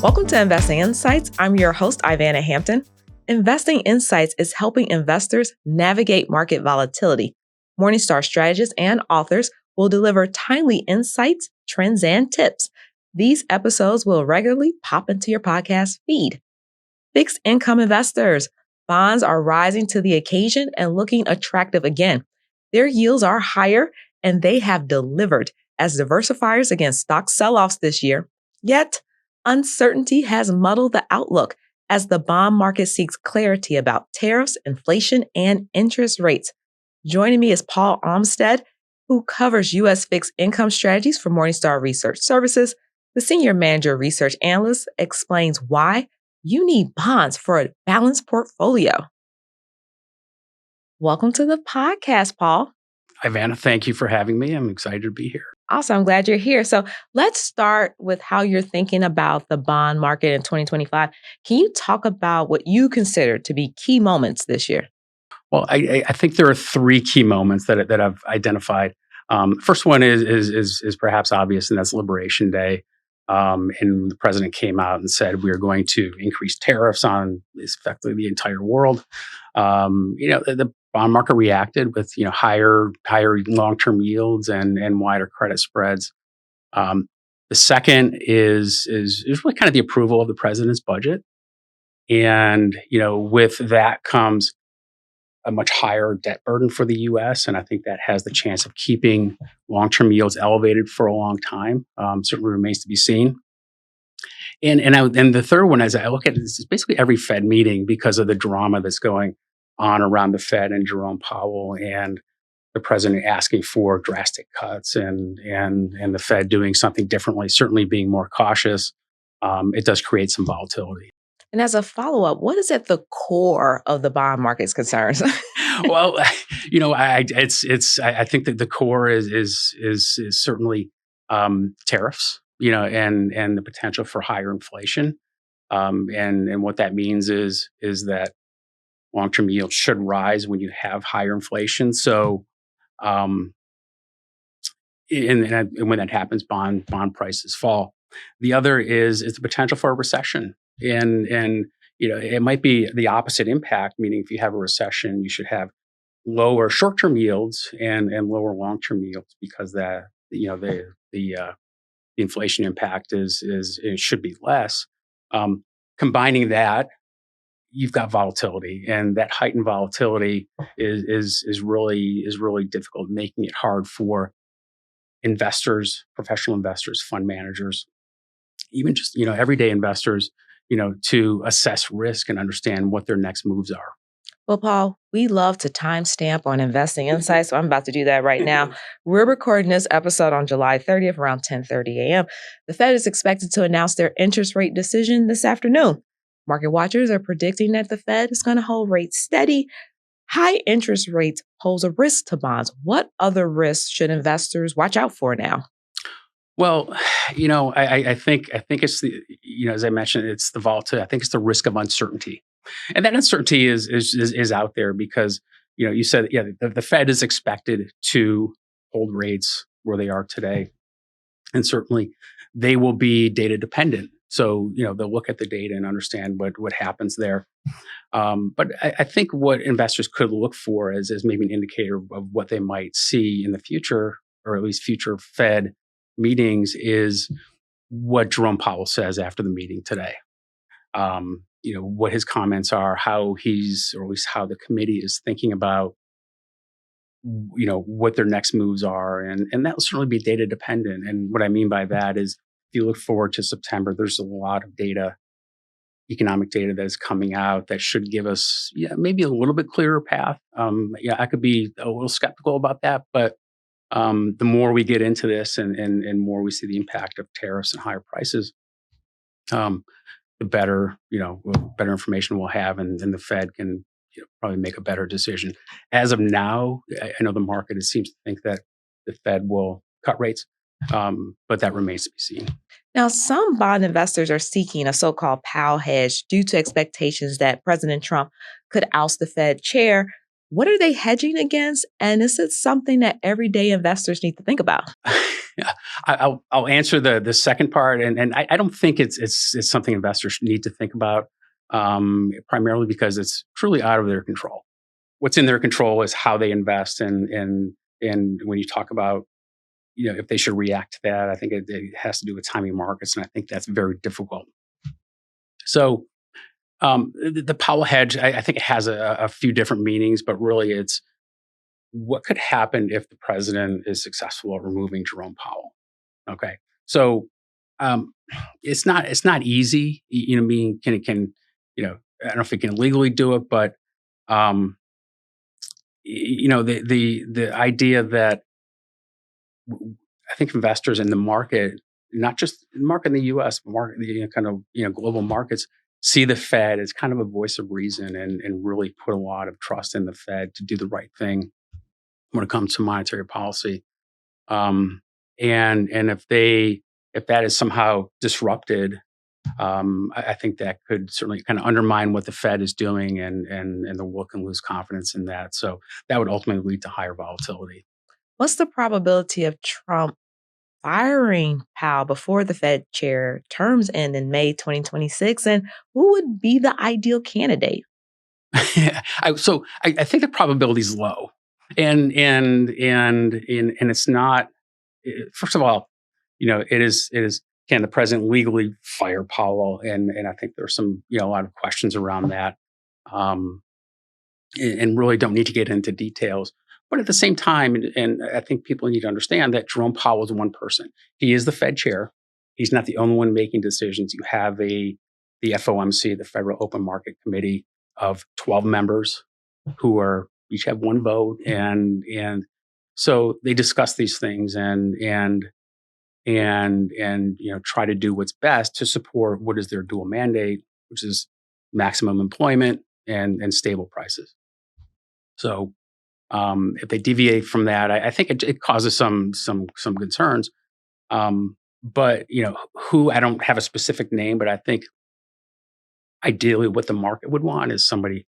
Welcome to Investing Insights. I'm your host, Ivana Hampton. Investing Insights is helping investors navigate market volatility. Morningstar strategists and authors will deliver timely insights, trends, and tips. These episodes will regularly pop into your podcast feed. Fixed income investors. Bonds are rising to the occasion and looking attractive again. Their yields are higher and they have delivered as diversifiers against stock sell-offs this year. Yet, uncertainty has muddled the outlook as the bond market seeks clarity about tariffs, inflation, and interest rates. Joining me is Paul Olmsted, who covers U.S. fixed income strategies for Morningstar Research Services. The Senior Manager Research Analyst explains why you need bonds for a balanced portfolio. Welcome to the podcast, Paul. Ivana, thank you for having me. I'm excited to be here. Awesome. I'm glad you're here. So let's start with how you're thinking about the bond market in 2025. Can you talk about what you consider to be key moments this year? Well, I think there are three key moments that I've identified. First one is perhaps obvious, and that's Liberation Day. And the president came out and said we are going to increase tariffs on effectively the entire world. The bond market reacted with higher long-term yields and wider credit spreads. The second is really kind of the approval of the president's budget, and with that comes a much higher debt burden for the U.S., and I think that has the chance of keeping long-term yields elevated for a long time. Certainly remains to be seen. And the third one, as I look at it, is basically every Fed meeting because of the drama that's going on around the Fed and Jerome Powell and the president asking for drastic cuts and the Fed doing something differently, certainly being more cautious. It does create some volatility. And as a follow-up, what is at the core of the bond market's concerns? Well, I think that the core is certainly tariffs, and the potential for higher inflation, and what that means is that long-term yields should rise when you have higher inflation. So, and when that happens, bond prices fall. The other is the potential for a recession. And it might be the opposite impact, meaning if you have a recession, you should have lower short-term yields and lower long-term yields because the inflation impact should be less. Combining that, you've got volatility, and that heightened volatility is really difficult, making it hard for investors, professional investors, fund managers, even just everyday investors, to assess risk and understand what their next moves are. Well, Paul, we love to timestamp on Investing Insights, so I'm about to do that right now. We're recording this episode on July 30th around 10:30 a.m. The Fed is expected to announce their interest rate decision this afternoon. Market watchers are predicting that the Fed is going to hold rates steady. High interest rates pose a risk to bonds. What other risks should investors watch out for now? Well, I think it's the, as I mentioned, it's the volatility. I think it's the risk of uncertainty, and that uncertainty is out there because you said the Fed is expected to hold rates where they are today, and certainly they will be data dependent. So they'll look at the data and understand what happens there. But I think what investors could look for is maybe an indicator of what they might see in the future, or at least future Fed meetings, is what Jerome Powell says after the meeting today. What his comments are, or at least how the committee is thinking about, what their next moves are. And that will certainly be data dependent. And what I mean by that is, if you look forward to September, there's a lot of data, economic data that is coming out that should give us maybe a little bit clearer path. I could be a little skeptical about that, but the more we get into this and more we see the impact of tariffs and higher prices, the better information we'll have, and the Fed can probably make a better decision. As of now, I know the market seems to think that the Fed will cut rates, but that remains to be seen. Now, some bond investors are seeking a so-called Powell hedge due to expectations that President Trump could oust the Fed chair. What are they hedging against? And is it something that everyday investors need to think about? Yeah, I'll answer the second part, and I don't think it's something investors need to think about, primarily because it's truly out of their control. What's in their control is how they invest, and when you talk about if they should react to that, I think it has to do with timing markets, and I think that's very difficult. So the Powell hedge, I think it has a few different meanings, but really it's what could happen if the president is successful at removing Jerome Powell. Okay, so um, it's not easy. Meaning can I don't know if he can legally do it, but um, the idea that I think investors in the market, not just the market in the U.S., but market, kind of global markets, see the Fed as kind of a voice of reason and really put a lot of trust in the Fed to do the right thing when it comes to monetary policy. Um, and if that is somehow disrupted, I think that could certainly kind of undermine what the Fed is doing, and the world can lose confidence in that. So that would ultimately lead to higher volatility. What's the probability of Trump firing Powell before the Fed chair terms end in May 2026? And who would be the ideal candidate? I think the probability is low, and it's not. First of all, it is can the president legally fire Powell, and I think there's some a lot of questions around that, um, and really don't need to get into details. But at the same time, and I think people need to understand that Jerome Powell is one person. He is the Fed chair. He's not the only one making decisions. You have the FOMC, the Federal Open Market Committee, of 12 members who are each have one vote, and so they discuss these things and try to do what's best to support what is their dual mandate, which is maximum employment and stable prices. So if they deviate from that, I think it causes some concerns. But who, I don't have a specific name, but I think ideally what the market would want is somebody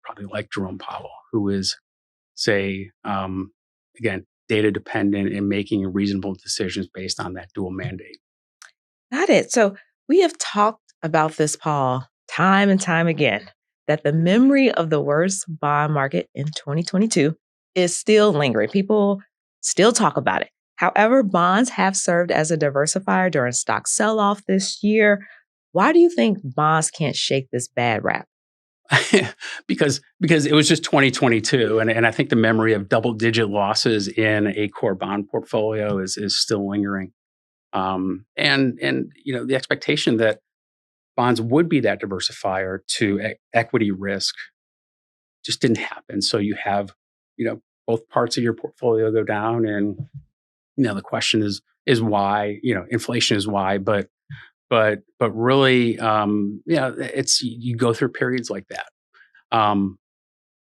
probably like Jerome Powell, who is, say, again, data dependent and making reasonable decisions based on that dual mandate. Got it. So we have talked about this, Paul, time and time again, that the memory of the worst bond market in 2022 is still lingering. People still talk about it. However, bonds have served as a diversifier during stock sell off this year. Why do you think bonds can't shake this bad rap? because it was just 2022, and I think the memory of double digit losses in a core bond portfolio is still lingering. And the expectation that bonds would be that diversifier to equity risk just didn't happen. So you have both parts of your portfolio go down, and the question is why. Inflation is why, but really, it's you go through periods like that. Um,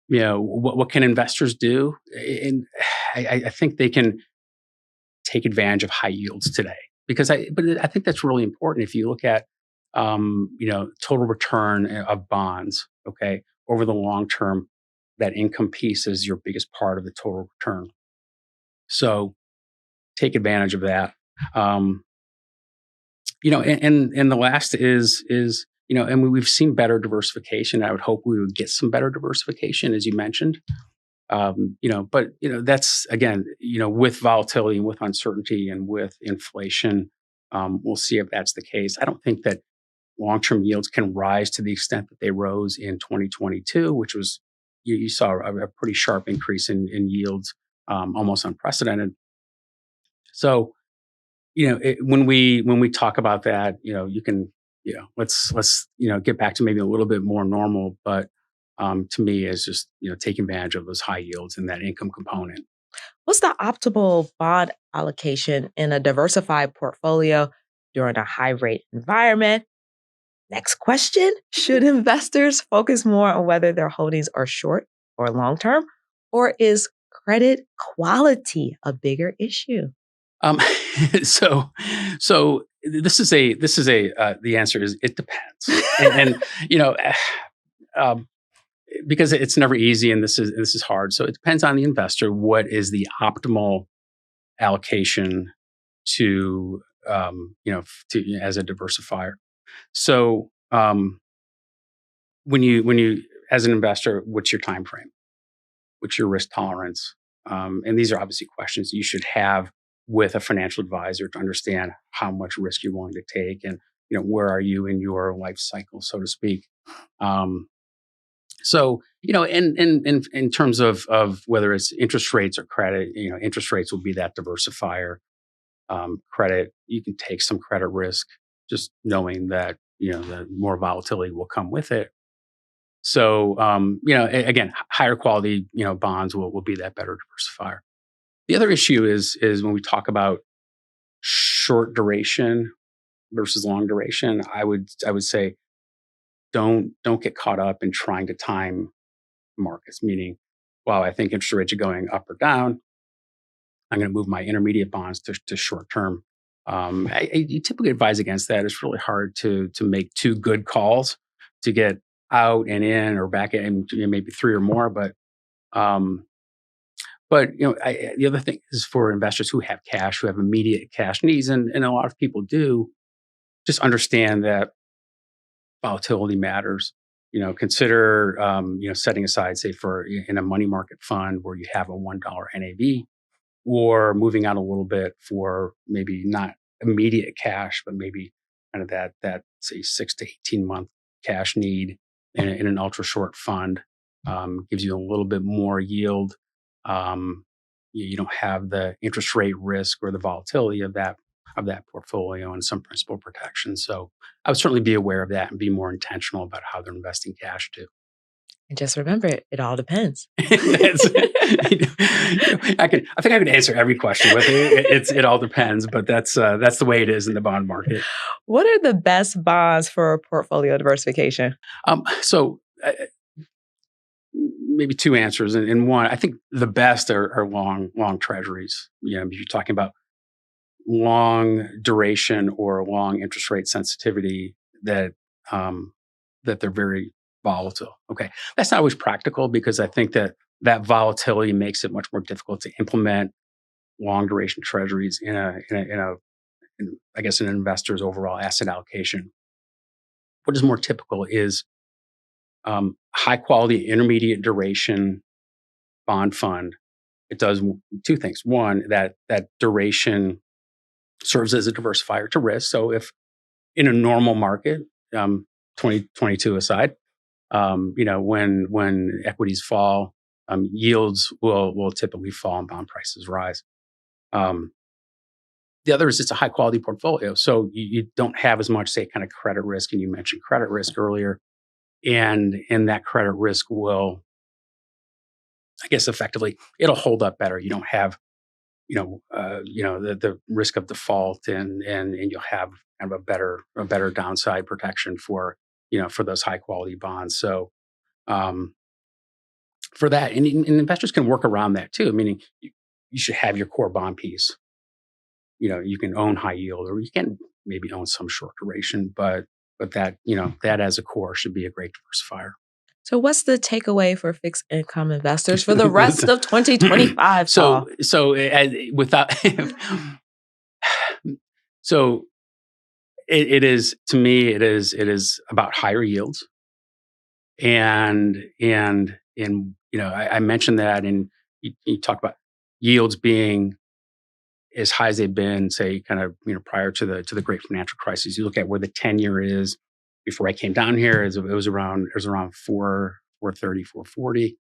what can investors do? And I think they can take advantage of high yields today, but I think that's really important. If you look at total return of bonds, okay, over the long term, that income piece is your biggest part of the total return. So take advantage of that. Um, and the last is and we've seen better diversification. I would hope we would get some better diversification, as you mentioned. But that's again, with volatility and with uncertainty and with inflation, we'll see if that's the case. I don't think that long-term yields can rise to the extent that they rose in 2022, which was you saw a pretty sharp increase in yields, almost unprecedented. So when we talk about that, you can let's get back to maybe a little bit more normal, but to me is just taking advantage of those high yields and that income component. What's the optimal bond allocation in a diversified portfolio during a high rate environment? Next question. Should investors focus more on whether their holdings are short or long term, or is credit quality a bigger issue? Um, so so this is a the answer is it depends, and um, because it's never easy, and this is hard. So it depends on the investor. What is the optimal allocation to as a diversifier. So when you as an investor, what's your time frame? What's your risk tolerance? And these are obviously questions you should have with a financial advisor to understand how much risk you're willing to take, and where are you in your life cycle, so to speak. So in terms of whether it's interest rates or credit, interest rates will be that diversifier. Credit, you can take some credit risk, just knowing that the more volatility will come with it. So again, higher quality bonds will be that better diversifier. The other issue is when we talk about short duration versus long duration. I would say don't get caught up in trying to time markets. Meaning, I think interest rates are going up or down, I'm going to move my intermediate bonds to short term. I typically advise against that. It's really hard to make two good calls to get out and in or back in, maybe three or more. But the other thing is for investors who have cash, who have immediate cash needs, and a lot of people do, just understand that volatility matters. Consider setting aside, say, for in a money market fund where you have a $1 NAV, or moving out a little bit for maybe not immediate cash, but maybe kind of that say 6 to 18 month cash need in an ultra short fund, gives you a little bit more yield. You don't have the interest rate risk or the volatility of that portfolio, and some principal protection. So I would certainly be aware of that and be more intentional about how they're investing cash too. And just remember, it all depends. I think I could answer every question with it. It all depends, but that's the way it is in the bond market. What are the best bonds for portfolio diversification? So maybe two answers, and one, I think the best are long treasuries. If you're talking about long duration or long interest rate sensitivity, that they're very volatile. Okay, that's not always practical, because I think that volatility makes it much more difficult to implement long duration treasuries in I guess an investor's overall asset allocation. What is more typical is high quality intermediate duration bond fund. It does two things. One, that duration serves as a diversifier to risk. So if in a normal market, 2022 aside, when equities fall, yields will typically fall and bond prices rise. The other is it's a high quality portfolio, so you don't have as much, say, kind of credit risk. And you mentioned credit risk earlier, and that credit risk will, I guess, effectively, it'll hold up better. You don't have the risk of default, and you'll have kind of a better downside protection for those high quality bonds. So for that, and investors can work around that too. Meaning you should have your core bond piece. You can own high yield, or you can maybe own some short duration, but that that as a core should be a great diversifier. So what's the takeaway for fixed income investors for the rest of 2025? So without so it is, to me, it is about higher yields, and I mentioned that, and you talk about yields being as high as they've been, say, kind of prior to the great financial crisis. You look at where the 10-year is. Before I came down here, it was around 430, 440.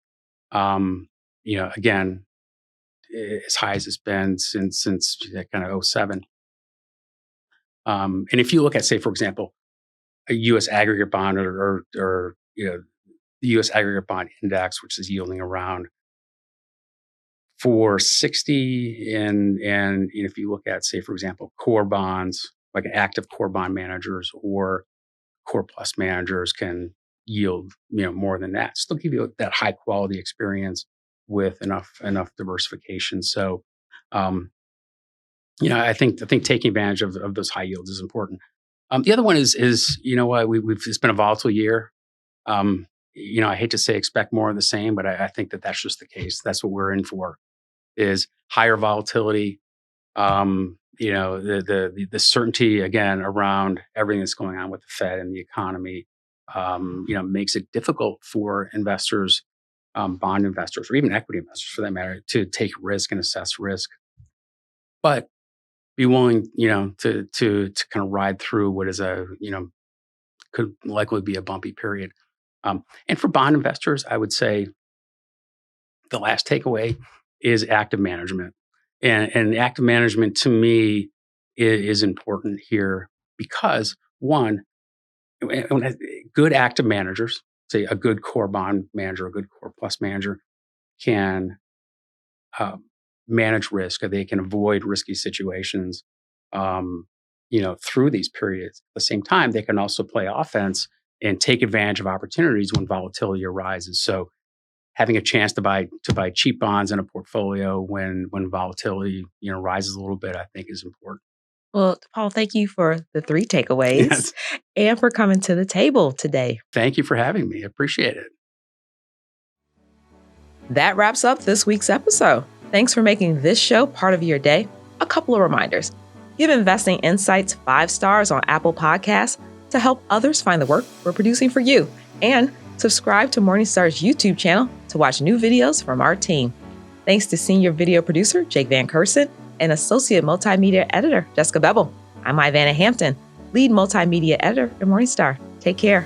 Again, as high as it's been since kind of 07. And if you look at, say, for example, a U.S. aggregate bond, or the U.S. aggregate bond index, which is yielding around 460, and if you look at, say, for example, core bonds, like active core bond managers or core plus managers, can yield more than that. Still give you that high quality experience with enough diversification. So I think taking advantage of those high yields is important. The other one is it's been a volatile year. I hate to say expect more of the same, but I think that's just the case. That's what we're in for, is higher volatility. the certainty again around everything that's going on with the Fed and the economy, makes it difficult for investors, bond investors, or even equity investors for that matter, to take risk and assess risk, but be willing, to kind of ride through what is could likely be a bumpy period. And for bond investors, I would say the last takeaway is active management. And active management to me is important here because one, good active managers, say a good core bond manager, a good core plus manager, can manage risk, or they can avoid risky situations, through these periods. At the same time, they can also play offense and take advantage of opportunities when volatility arises. So having a chance to buy cheap bonds in a portfolio when volatility rises a little bit, I think is important. Well, Paul, thank you for the 3 takeaways Yes. and for coming to the table today. Thank you for having me. I appreciate it. That wraps up this week's episode. Thanks for making this show part of your day. A couple of reminders. Give Investing Insights 5 stars on Apple Podcasts to help others find the work we're producing for you. And subscribe to Morningstar's YouTube channel to watch new videos from our team. Thanks to Senior Video Producer Jake Van Kersen and Associate Multimedia Editor Jessica Bevel. I'm Ivana Hampton, Lead Multimedia Editor at Morningstar. Take care.